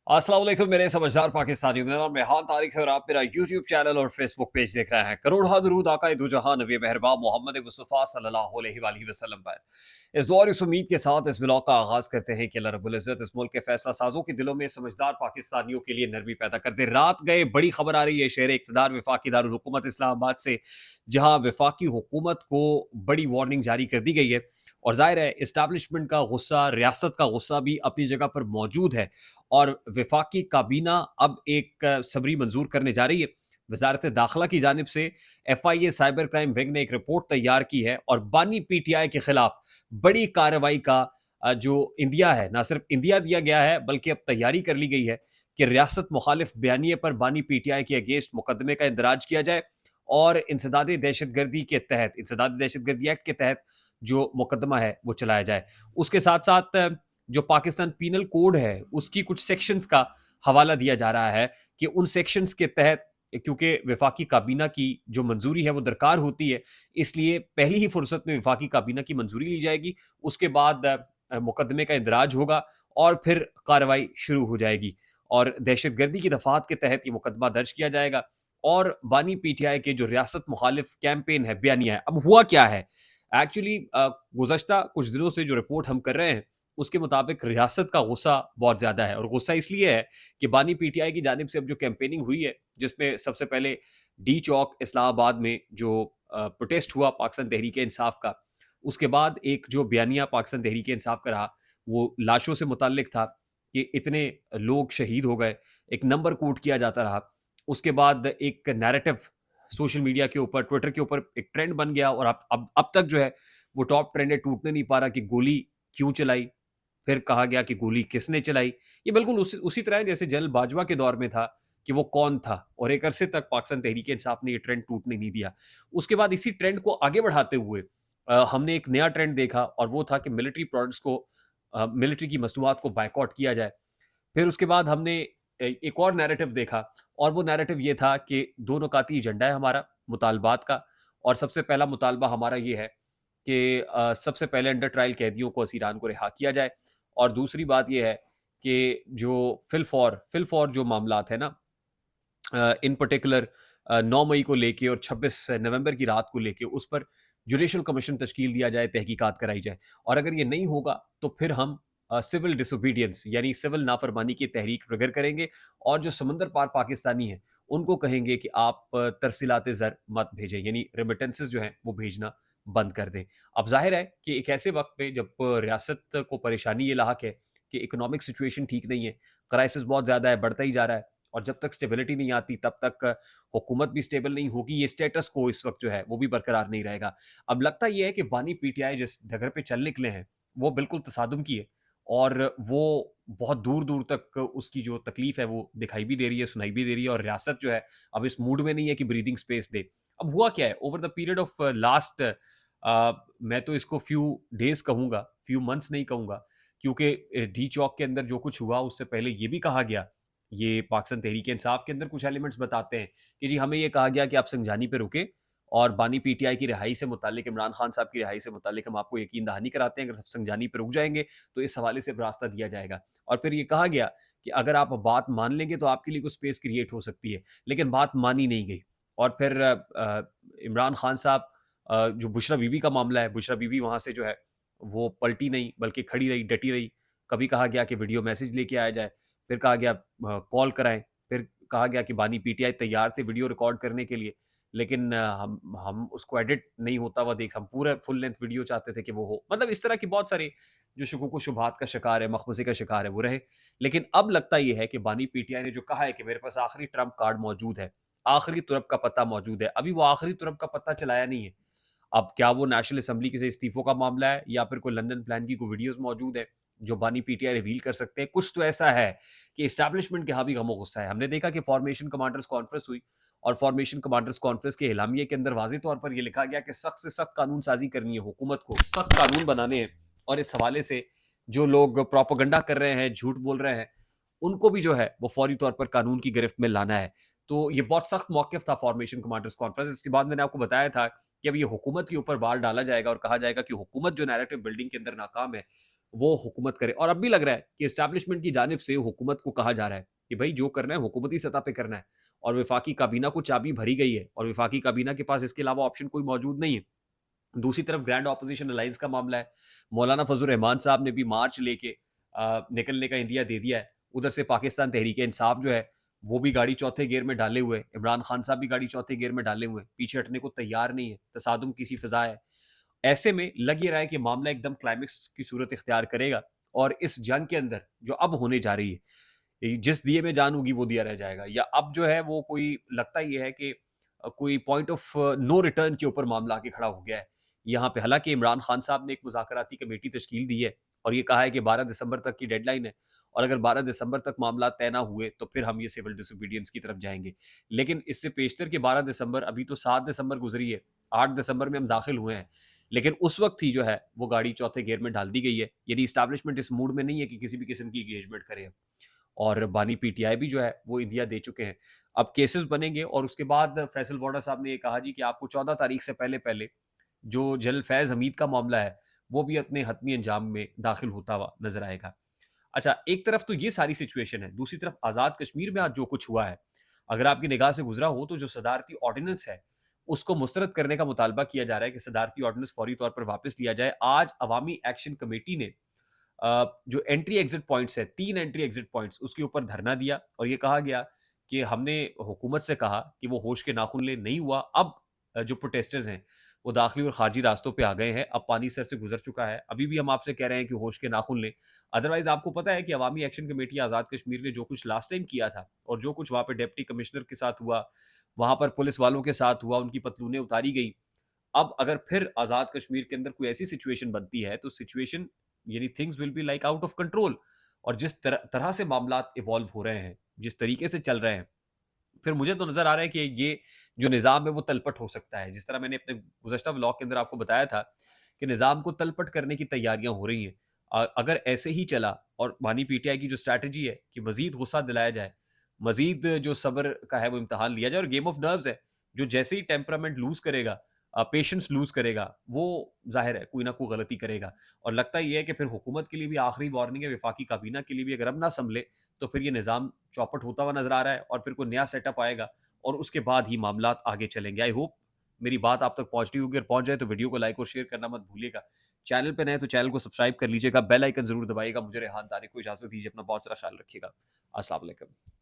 अस्सलाम वालेकुम मेरे समझदार पाकिस्तानियों, मेरा नाम रेहान तारिक है और आप मेरा यूट्यूब चैनल और फेसबुक पेज देख रहे हैं। करोड़ दुरूद आका दो जहां नबी मेहरबान मोहम्मद मुस्तफ़ा सल्लल्लाहु अलैहि वसल्लम पर। इस दुआ और इस उम्मीद के साथ इस व्लॉग का आगाज करते हैं कि अल्लाह रब्बुल इज़्ज़त इस मुल्क के फैसला साजों के दिलों में समझदार पाकिस्तानियों के लिए नरमी पैदा कर दे। रात गए बड़ी खबर आ रही है शहर इक़्तिदार वफाकी दारुल हुकूमत इस्लामाबाद से, जहां वफाकी हुकूमत को बड़ी वार्निंग जारी कर दी गई है। और जाहिर है इस्टेब्लिशमेंट का गुस्सा, रियासत का गुस्सा भी अपनी जगह पर मौजूद है। और वफाकी काबीना अब एक सबरी मंजूर करने जा रही है। वजारत दाखिला की जानिब से FIA साइबर क्राइम विंग ने एक रिपोर्ट तैयार की है और बानी PTI के खिलाफ बड़ी कार्रवाई का जो इंदिया है, ना सिर्फ इंदिया दिया गया है बल्कि अब तैयारी कर ली गई है कि रियासत मुखालिफ बयानिए पर बानी PTI के अगेंस्ट मुकदमे का इंदराज किया जाए और इंसदादी दहशतगर्दी के तहत, इंसदादी दहशतगर्दी एक्ट के तहत जो मुकदमा है वो चलाया जाए। उसके साथ साथ जो पाकिस्तान पीनल कोड है उसकी कुछ सेक्शंस का हवाला दिया जा रहा है कि उन सेक्शंस के तहत, क्योंकि वफाकी काबीना की जो मंजूरी है वो दरकार होती है, इसलिए पहली ही फुर्सत में वफाकी काबीना की मंजूरी ली जाएगी। उसके बाद मुकदमे का इंदराज होगा और फिर कार्रवाई शुरू हो जाएगी और दहशतगर्दी की दफात के तहत ये मुकदमा दर्ज किया जाएगा। और बानी PTI के जो रियासत मुखालिफ कैंपेन है, बयानिया है, अब हुआ क्या है एक्चुअली, गुज़श्ता कुछ दिनों से जो रिपोर्ट हम कर रहे हैं उसके मुताबिक रियासत का गुस्सा बहुत ज़्यादा है और गुस्सा इसलिए है कि बानी PTI की जानिब से अब जो कैंपेनिंग हुई है, जिसमें सबसे पहले डी चौक इस्लामाबाद में जो प्रोटेस्ट हुआ पाकिस्तान तहरीक इंसाफ का, उसके बाद एक जो बयानिया पाकिस्तान तहरीक इंसाफ का रहा वो लाशों से मुतल्लिक था कि इतने लोग शहीद हो गए, एक नंबर कोट किया जाता रहा। उसके बाद एक नैरेटिव सोशल मीडिया के ऊपर, ट्विटर के ऊपर एक ट्रेंड बन गया और अब तक जो है वो टॉप ट्रेंड है, टूटने नहीं पा रहा कि गोली क्यों चलाई, फिर कहा गया कि गोली किसने चलाई। ये बिल्कुल उसी उसी तरह है जैसे जनरल बाजवा के दौर में था कि वो कौन था और एक अरसे तक पाकिस्तान तहरीक इंसाफ ने ये ट्रेंड टूटने नहीं दिया। उसके बाद इसी ट्रेंड को आगे बढ़ाते हुए हमने एक नया ट्रेंड देखा और वो था कि मिलिट्री प्रोडक्ट्स को, मिलिट्री की मसनूआत को बायकॉट किया जाए। फिर उसके बाद हमने एक और नैरेटिव देखा और वो नैरेटिव ये था कि दो नुकाती एजेंडा है हमारा मुतालबात का। और सबसे पहला मुतालबा हमारा ये है कि सबसे पहले अंडर ट्रायल कैदियों को, असीरान को रिहा किया जाए। और दूसरी बात ये है कि जो फिल फॉर जो मामलात है ना, इन पर्टिकुलर 9 मई को लेके और 26 नवंबर की रात को लेके उस पर जुडिशल कमीशन तश्कील दिया जाए, तहकीकात कराई जाए। और अगर ये नहीं होगा तो फिर हम सिविल डिसोबीडियंस यानी सिविल नाफरमानी की तहरीक ट्रिगर करेंगे और जो समंदर पार पाकिस्तानी हैं उनको कहेंगे कि आप तरसीलात ज़र मत भेजें, यानी रेमिटेंसेस जो हैं वो भेजना बंद कर दें। अब ज़ाहिर है कि एक ऐसे वक्त पे जब रियासत को परेशानी ये लाहक है कि इकोनॉमिक सिचुएशन ठीक नहीं है, क्राइसिस बहुत ज़्यादा है, बढ़ता ही जा रहा है और जब तक स्टेबिलिटी नहीं आती तब तक हुकूमत भी स्टेबल नहीं होगी, ये स्टेटस को इस वक्त जो है वो भी बरकरार नहीं रहेगा। अब लगता ये है कि बानी PTI जिस डगर पे चल निकले हैं वो बिल्कुल तसादुम की है और वो बहुत दूर दूर तक उसकी जो तकलीफ है वो दिखाई भी दे रही है, सुनाई भी दे रही है और रियासत जो है अब इस मूड में नहीं है कि ब्रीदिंग स्पेस दे। अब हुआ क्या है over the period of last, मैं तो इसको फ्यू डेज कहूंगा, फ्यू मंथ्स नहीं कहूंगा, क्योंकि डी चौक के अंदर जो कुछ हुआ उससे पहले ये भी कहा गया, ये पाकिस्तान तहरीक इंसाफ के अंदर कुछ एलिमेंट्स बताते हैं कि जी हमें ये कहा गया कि आप संजानी पे रुके और बानी PTI की रिहाई से मुतालिक, इमरान खान साहब की रिहाई से मुतालिक हम आपको यकीन दहानी कराते हैं, अगर सब संजानी पे रुक जाएंगे तो इस हवाले से रास्ता दिया जाएगा। और फिर ये कहा गया कि अगर आप बात मान लेंगे तो आपके लिए कुछ स्पेस क्रिएट हो सकती है, लेकिन बात मानी नहीं गई। और फिर इमरान खान साहब, जो बुशरा बीबी का मामला है, बुशरा बीबी वहाँ से जो है वो पलटी नहीं बल्कि खड़ी रही, डटी रही। कभी कहा गया कि वीडियो मैसेज लेके आया जाए, फिर कहा गया कॉल कराएं, फिर कहा गया कि बानी PTI तैयार थे वीडियो रिकॉर्ड करने के लिए, लेकिन हम उसको एडिट नहीं होता हुआ देख, हम पूरा फुल लेंथ वीडियो चाहते थे कि वो हो। मतलब इस तरह की बहुत सारी जो शुकूक शुबहात का शिकार है, मखमसे का शिकार है, वो रहे। लेकिन अब लगता ये है कि बानी PTI ने जो कहा है कि मेरे पास आखिरी ट्रम्प कार्ड मौजूद है, आखिरी तुरप का पत्ता मौजूद है, अभी वो आखिरी तुरप का पत्ता चलाया नहीं है। अब क्या वो नेशनल असेंबली के से इस्तीफों का मामला है या फिर कोई लंदन प्लान की कोई वीडियोस मौजूद है जो बानी PTI रिवील कर सकते हैं? कुछ तो ऐसा है कि एस्टैब्लिशमेंट के यहाँ भी गमो गुस्सा है। हमने देखा कि फॉर्मेशन कमांडर्स कॉन्फ्रेंस हुई और फॉर्मेशन कमांडर्स कॉन्फ्रेंस के एलामिये के अंदर वाज़ेह तौर पर यह लिखा गया कि सख्त से सख्त कानून साजी करनी है, हुकूमत को सख्त कानून बनाने हैं। और इस हवाले से जो लोग प्रोपोगंडा कर रहे हैं, झूठ बोल रहे हैं, उनको भी जो है वो फौरी तौर पर कानून की गिरफ्त में लाना है। तो ये बहुत सख्त मौक़िफ़ था फॉर्मेशन कमांडर्स कॉन्फ्रेंस। इसके बाद मैंने आपको बताया था कि अब ये हुकूमत के ऊपर बाल डाला जाएगा और कहा जाएगा कि हुकूमत जो नैरेटिव बिल्डिंग के अंदर नाकाम है, वो हुकूमत करे। और अब भी लग रहा है कि एस्टैब्लिशमेंट की जानिब से हुकूमत को कहा जा रहा है कि भाई जो करना है हुकूमती सतह पे करना है, और वफाकी काबीना को चाबी भरी गई है और वफाकी काबीना के पास इसके अलावा ऑप्शन कोई मौजूद नहीं है। दूसरी तरफ ग्रैंड ऑपोजिशन अलायंस का मामला है। मौलाना फजल रहमान साहब ने भी मार्च लेके निकलने का इंदिया दे दिया है। उधर से पाकिस्तान तहरीक इंसाफ जो है वो भी गाड़ी चौथे गियर में डाले हुए है। इमरान खान साहब भी गाड़ी चौथे गियर में डाले हुए हैं, पीछे हटने को तैयार नहीं है। तसादुम की सी फिजा है। ऐसे में लग ये रहा है कि मामला एकदम क्लाइमेक्स की सूरत इख्तियार करेगा, और इस जंग के अंदर जो अब होने जा रही है, जिस दिए में जान होगी वो दिया रह जाएगा, या अब जो है वो कोई लगता ही है कि कोई पॉइंट ऑफ नो रिटर्न के ऊपर मामला आके खड़ा हो गया है यहाँ पे। हालांकि इमरान खान साहब ने एक मुज़ाकराती कमेटी तश्कील दी है और ये कहा है कि 12 दिसंबर तक की डेडलाइन है, और अगर 12 दिसंबर तक मामला तय ना हुए तो फिर हम ये सिविल डिसोबीडियंस की तरफ जाएंगे। लेकिन इससे पेशतर कि 12 दिसंबर, अभी तो 7 दिसंबर गुजरी है, 8 दिसंबर में हम दाखिल हुए हैं, लेकिन उस वक्त ही जो है वो गाड़ी चौथे गियर में डाल दी गई है। यानी इस्टेब्लिशमेंट इस मूड में नहीं है कि किसी भी किस्म की इंगेजमेंट करे। और बानी पीटीआई भी जो है वो इंदिया दे चुके हैं। अब केसेस बनेंगे और उसके बाद फैसल वोडा साहब ने ये कहा जी कि आपको 14 तारीख से पहले पहले जो जनरल फैज हमीद का मामला है वो भी अपने हतमी अंजाम में दाखिल होता हुआ नजर आएगा। अच्छा, एक तरफ तो ये सारी सिचुएशन है, दूसरी तरफ आज़ाद कश्मीर में आज जो कुछ हुआ है, अगर आपकी निगाह से गुजरा हो तो जो सदारती ऑर्डिनेंस है उसको मुस्तरद करने का मुतालबा किया जा रहा है कि सदारती ऑर्डिनेंस फौरी तौर पर वापस लिया जाए। आज अवामी एक्शन कमेटी ने जो एंट्री एग्जिट पॉइंट्स है, 3 एंट्री एग्जिट पॉइंट्स, उसके ऊपर धरना दिया और ये कहा गया कि हमने हुकूमत से कहा कि वो होश के नाखून ले, नहीं हुआ। अब जो प्रोटेस्टर्स हैं वो दाखिली और खारजी रास्तों पे आ गए हैं, अब पानी सर से गुजर चुका है। अभी भी हम आपसे कह रहे हैं कि होश के नाखून लें। अदरवाइज आपको पता है कि अवामी एक्शन कमेटी आज़ाद कश्मीर ने जो कुछ लास्ट टाइम किया था और जो कुछ वहाँ पे डिप्टी कमिश्नर के साथ हुआ, वहाँ पर पुलिस वालों के साथ हुआ, उनकी पतलूनें उतारी गई। अब अगर फिर आज़ाद कश्मीर के अंदर कोई ऐसी सिचुएशन बनती है तो सिचुएशन, यानी things will be like out of control. और जिस तरह से मामला इवॉल्व हो रहे हैं, जिस तरीके से चल रहे हैं, फिर मुझे तो नजर आ रहा है कि ये जो निज़ाम है वो तलपट हो सकता है। जिस तरह मैंने अपने गुज़श्ता व्लॉग के अंदर आपको बताया था कि निज़ाम को तलपट करने की तैयारियां हो रही हैं। अगर ऐसे ही चला और बानी पीटीआई की जो स्ट्रैटेजी है कि मज़ीद गुस्सा दिलाया जाए, मज़ीद जो सब्र का है वो इम्तिहान लिया जाए, और गेम ऑफ नर्व्स है, जो जैसे ही टेम्परामेंट लूज़ करेगा, पेशेंस लूज़ करेगा, वो ज़ाहिर है कोई ना कोई गलती करेगा। और लगता ये है कि फिर हुकूमत के लिए भी आखिरी वार्निंग है, वफाकी काबीना के लिए भी, अगर अब ना संभले तो फिर ये निज़ाम चौपट होता हुआ नज़र आ रहा है और फिर कोई नया सेटअप आएगा और उसके बाद ही मामलात आगे चलेंगे। आई होप मेरी बात आप तक पहुँच रही होगी, और पहुँच जाए तो वीडियो को लाइक और शेयर करना मत भूलिएगा। चैनल पे नए तो चैनल को सब्सक्राइब कर लीजिएगा, बेल आइकन ज़रूर दबाइएगा। मुझे रेहान तारिक को इजाज़त दीजिए, अपना बहुत सारा ख्याल रखिएगा। अस्सलाम वालेकुम।